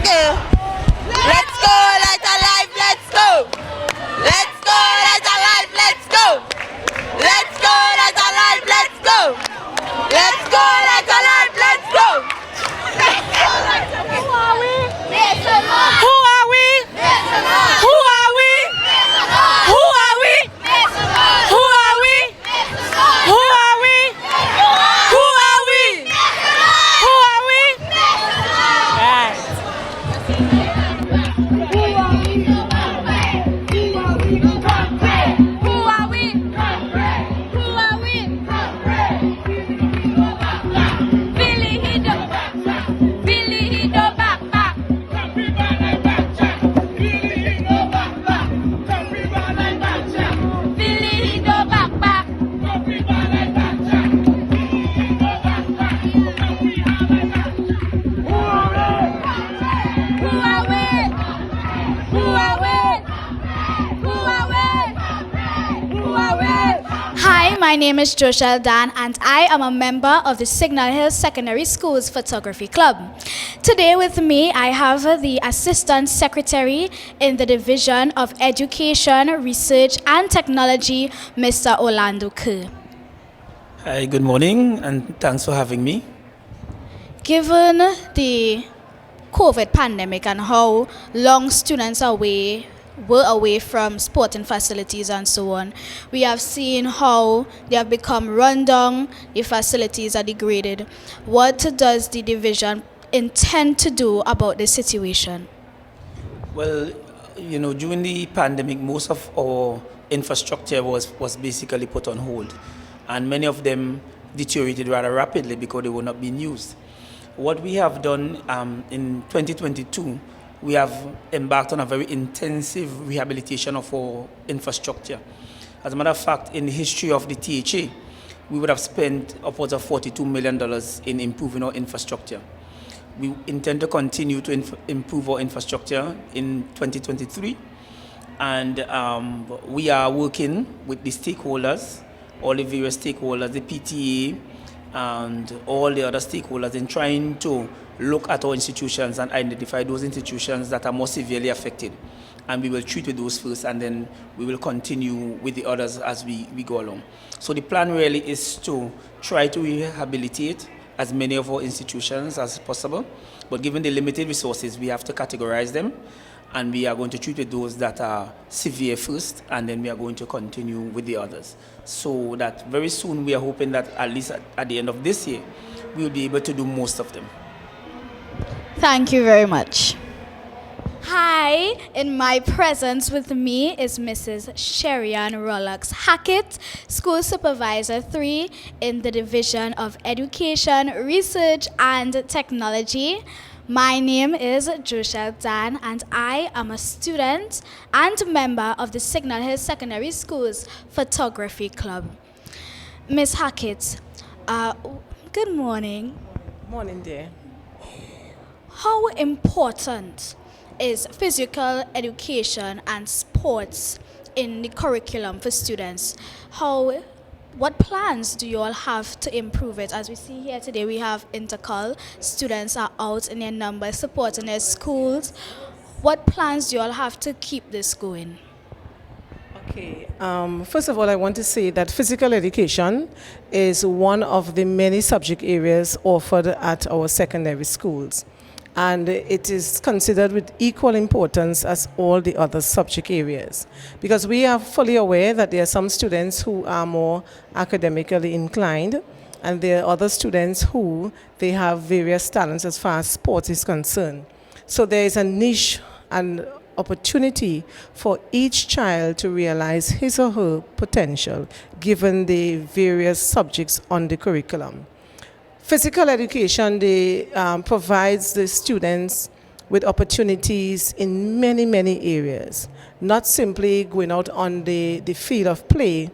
Let's go, let alive, let's go. Let's go, let alive, let's go. Let's go, let alive, let's go. Let's go, let alive, let's go. Who are we? Who are we? Who are we? Who are we? Who are we? Who are we? Who are we? Who are we? Right. Hi, my name is Joshua Dan and I am a member of the Signal Hill Secondary School's Photography Club. Today with me I have the Assistant Secretary in the Division of Education, Research and Technology, Mr. Orlando Kerr. Hi, good morning and thanks for having me. Given the COVID pandemic and how long students were away from sporting facilities and so on, we have seen how they have become run down, the facilities are degraded. What does the division intend to do about this situation? Well, during the pandemic, most of our infrastructure was basically put on hold, and many of them deteriorated rather rapidly because they were not being used. What we have done in 2022, we have embarked on a very intensive rehabilitation of our infrastructure. As a matter of fact, in the history of the THA, we would have spent upwards of $42 million in improving our infrastructure. We intend to continue to improve our infrastructure in 2023, and we are working with the stakeholders, all the various stakeholders, the PTA, and all the other stakeholders in trying to look at our institutions and identify those institutions that are more severely affected. And we will treat with those first, and then we will continue with the others as we go along. So the plan really is to try to rehabilitate as many of our institutions as possible. But given the limited resources, we have to categorize them. And we are going to treat with those that are severe first, and then we are going to continue with the others. So that very soon we are hoping that at least at the end of this year, we will be able to do most of them. Thank you very much. Hi, in my presence with me is Mrs. Sherian Rollux Hackett, School Supervisor 3 in the Division of Education, Research and Technology. My name is Joshua Dan and I am a student and member of the Signal Hill Secondary School's Photography Club. Ms. Hackett, good morning. Morning, dear. How important is physical education and sports in the curriculum for students? What plans do you all have to improve it? As we see here today, we have intercol. Students are out in their numbers supporting their schools. What plans do you all have to keep this going? Okay. First of all, I want to say that physical education is one of the many subject areas offered at our secondary schools. And it is considered with equal importance as all the other subject areas. Because we are fully aware that there are some students who are more academically inclined, and there are other students who they have various talents as far as sports is concerned. So there is a niche and opportunity for each child to realize his or her potential given the various subjects on the curriculum. Physical education provides the students with opportunities in many, many areas, not simply going out on the field of play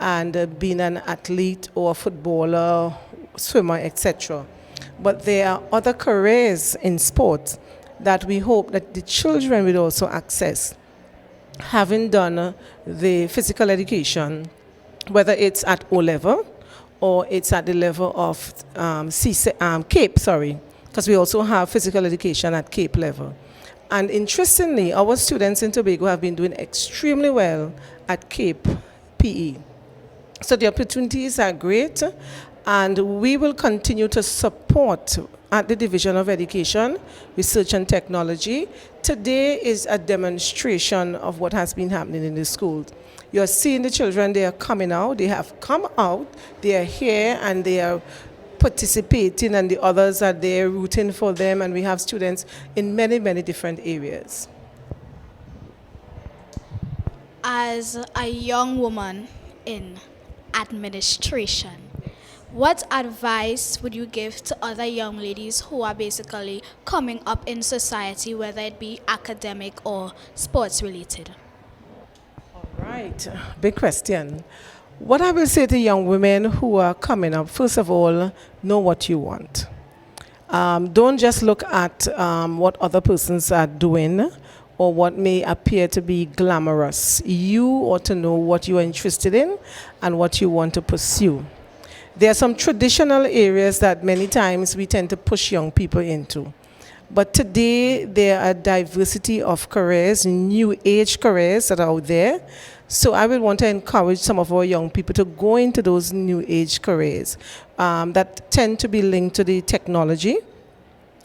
and being an athlete or a footballer, swimmer, etc. But there are other careers in sport that we hope that the children will also access, having done the physical education, whether it's at O level or it's at the level of because we also have physical education at Cape level. And interestingly, our students in Tobago have been doing extremely well at Cape PE. So the opportunities are great, and we will continue to support at the Division of Education, Research and Technology. Today is a demonstration of what has been happening in the schools. You're seeing the children, they are coming out, they have come out, they are here and they are participating, and the others are there rooting for them, and we have students in many, many different areas. As a young woman in administration, what advice would you give to other young ladies who are basically coming up in society, whether it be academic or sports related? All right, big question. What I will say to young women who are coming up, first of all, know what you want. Don't just look at what other persons are doing or what may appear to be glamorous. You ought to know what you are interested in and what you want to pursue. There are some traditional areas that many times we tend to push young people into. But today, there are a diversity of careers, new age careers that are out there. So I would want to encourage some of our young people to go into those new age careers that tend to be linked to the technology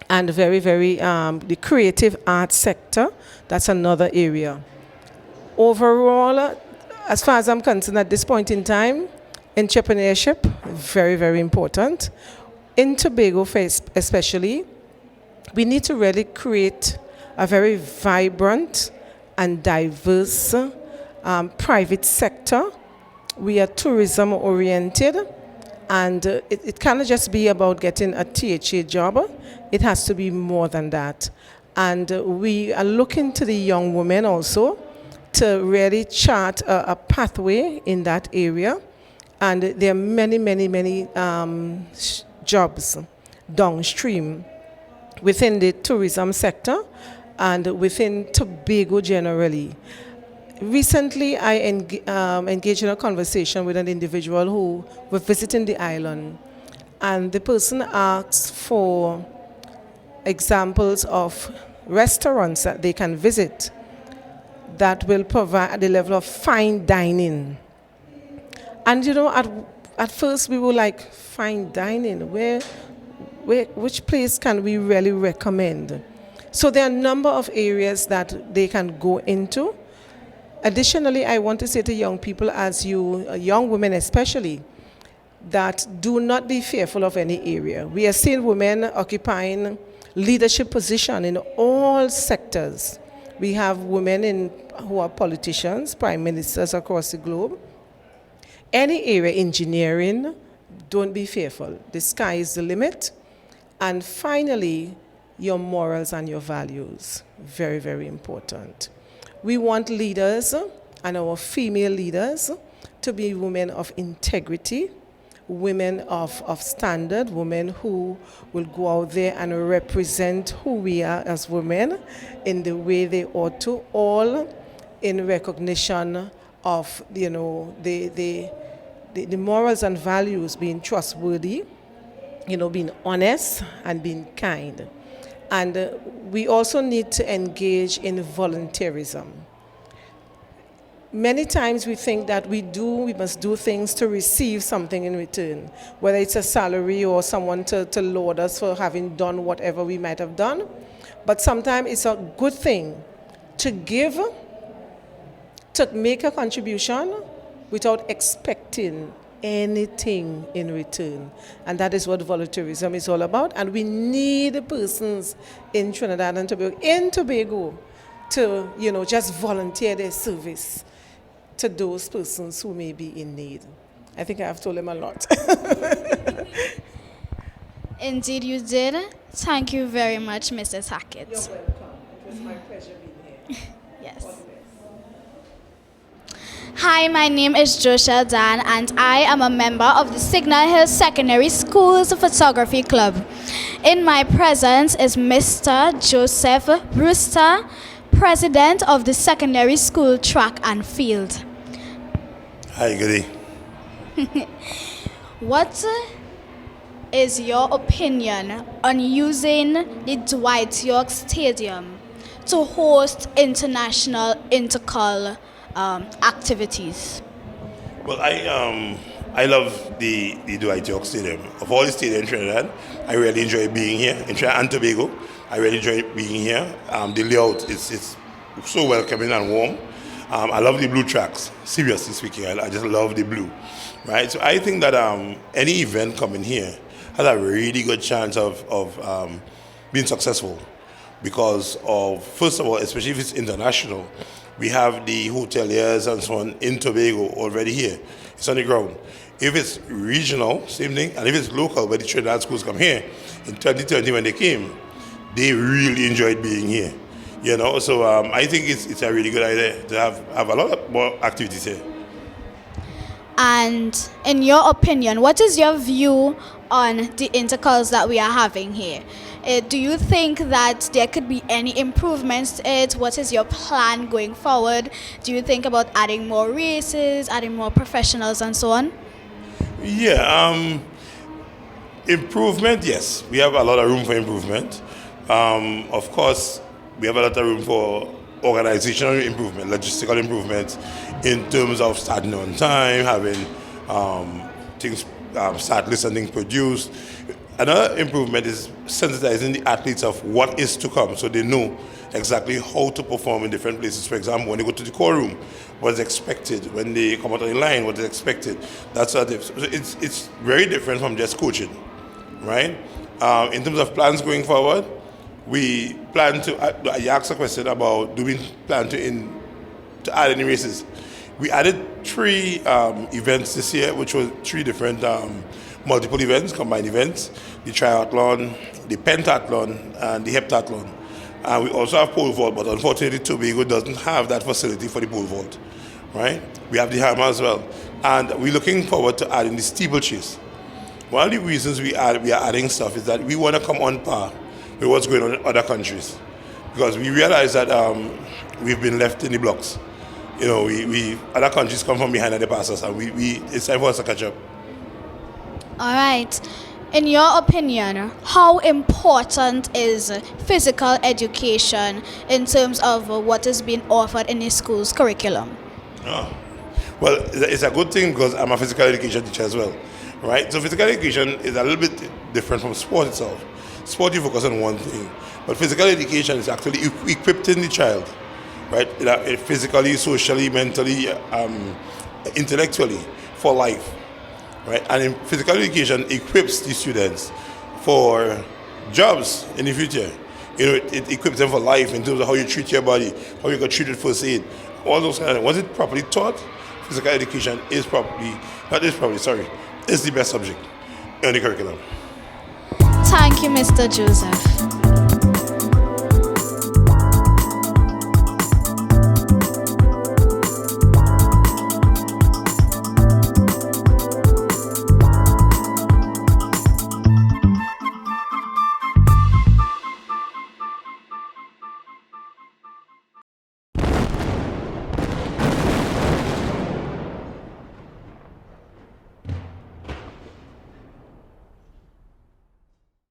and the creative arts sector. That's another area. Overall, as far as I'm concerned at this point in time, entrepreneurship, very, very important. In Tobago, especially, we need to really create a very vibrant and diverse private sector. We are tourism oriented, and it cannot just be about getting a THA job. It has to be more than that. And we are looking to the young women also to really chart a pathway in that area. And there are many, many, many jobs downstream within the tourism sector and within Tobago generally. Recently, I engaged in a conversation with an individual who was visiting the island, and the person asked for examples of restaurants that they can visit that will provide the level of fine dining. And you know, at first we were like, fine dining, which place can we really recommend? So there are a number of areas that they can go into. Additionally, I want to say to young people, as you, young women especially, that do not be fearful of any area. We are seeing women occupying leadership position in all sectors. We have women who are politicians, prime ministers across the globe. Any area, engineering, don't be fearful. The sky is the limit. And finally, your morals and your values. Very, very important. We want leaders and our female leaders to be women of integrity, women of standard, women who will go out there and represent who we are as women in the way they ought to, all in recognition of, you know, the morals and values, being trustworthy, you know, being honest and being kind. And we also need to engage in volunteerism. Many times we think that we must do things to receive something in return, whether it's a salary or someone to laud us for having done whatever we might have done. But sometimes it's a good thing to give, to make a contribution without expecting anything in return. And that is what volunteerism is all about. And we need persons in Trinidad and Tobago to, you know, just volunteer their service to those persons who may be in need. I think I have told them a lot. Indeed you did. Thank you very much, Mrs. Hackett. You're welcome. It was my pleasure being here. Yes. Hi, my name is Joshua Dan, and I am a member of the Signal Hill Secondary School's Photography Club. In my presence is Mr. Joseph Brewster, President of the Secondary School Track and Field. Hi, good day. What is your opinion on using the Dwight York Stadium to host international intercol activities? Well, I love the Dwight York Stadium. Of all the stadiums in Trinidad, I really enjoy being here. In Trinidad and Tobago, I really enjoy being here. The layout is so welcoming and warm. I love the blue tracks. Seriously speaking, I just love the blue, right? So I think that any event coming here has a really good chance of being successful because of, first of all, especially if it's international, we have the hoteliers and so on in Tobago already here. It's on the ground. If it's regional, same thing, and if it's local, where the Trinidad schools come here, in 2020 when they came, they really enjoyed being here. You know, so I think it's a really good idea to have a lot of more activities here. And in your opinion, what is your view on the intercalls that we are having here? Do you think that there could be any improvements to it? What is your plan going forward? Do you think about adding more races, adding more professionals and so on? Yeah, improvement, yes. We have a lot of room for improvement. Of course, we have a lot of room for organizational improvement, logistical improvement in terms of starting on time, having things, start lists and things produced. Another improvement is sensitizing the athletes of what is to come so they know exactly how to perform in different places. For example, when they go to the core room, what is expected. When they come out on the line, what is expected. That's sort of, so it's very different from just coaching, right? In terms of plans going forward, we plan to, you asked a question about do we plan to add any races. We added 3 events this year, which was 3 different multiple events, combined events, the triathlon, the pentathlon, and the heptathlon. And we also have pole vault, but unfortunately Tobago doesn't have that facility for the pole vault, right? We have the hammer as well. And we're looking forward to adding the steeplechase. One of the reasons we are adding stuff is that we want to come on par with what's going on in other countries. Because we realize that we've been left in the blocks. You know, we other countries come from behind and they pass us, and it's time for us to catch up. All right. In your opinion, how important is physical education in terms of what is being offered in the school's curriculum? Well, it's a good thing because I'm a physical education teacher as well, right? So physical education is a little bit different from sport itself. Sport, you focus on one thing, but physical education is actually equipping the child, right? Physically, socially, mentally, intellectually, for life. Right? And in physical education equips the students for jobs in the future. You know, it equips them for life in terms of how you treat your body, how you get treated first aid, all those kind of things. Once it's properly taught, physical education is the best subject in the curriculum. Thank you, Mr. Joseph.